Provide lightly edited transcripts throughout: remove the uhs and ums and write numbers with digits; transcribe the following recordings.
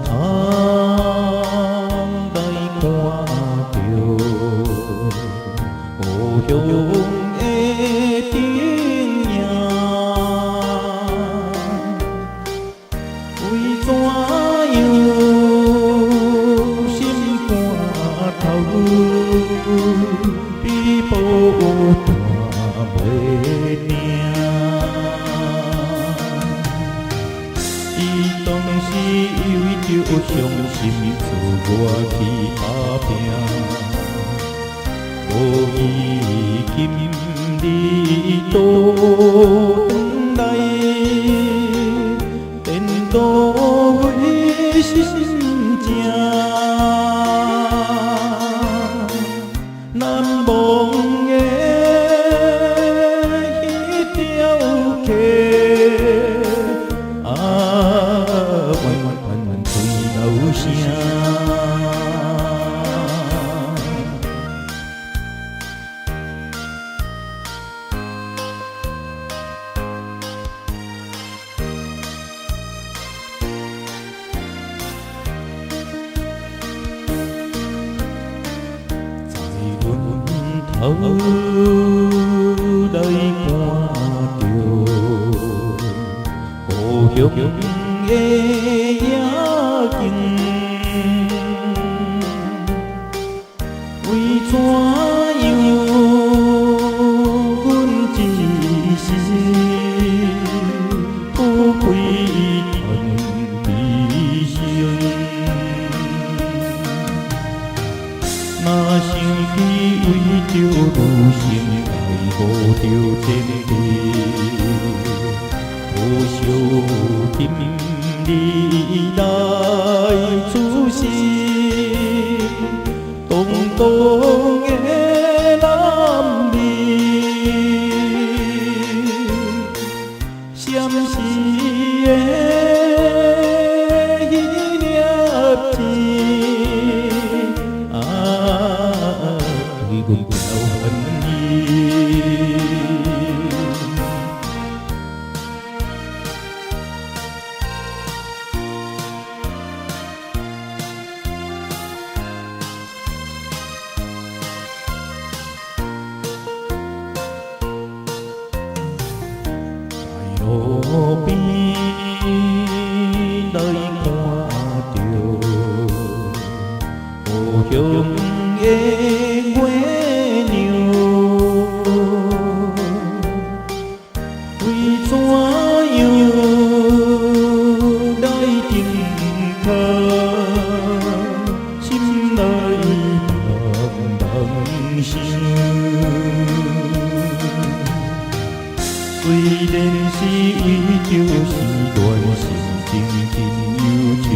tháng đây qua chiều hồ dung ê tiếng nhà uy xóa yêu xin qua thâu đi bộ tòa bề nia ý tông si yêu yêu trong心做我去打拼無意今你到等待等到會心正難忘的彼條溪留聲，在阮頭來看著故鄉的為怎樣阮一時不會疼悲傷，若想起為着女性來無着前提，不想聽你來出世。動動的男兒，閃時的迄粒字，對阮了恨意。路邊來看著故鄉的月亮，為怎樣來定格，心內茫茫想。雖然是為着是戀心情真憂愁，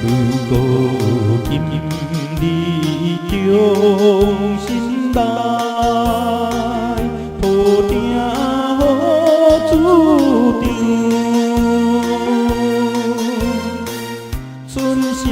如果今你將心來抱定予注定，春宵。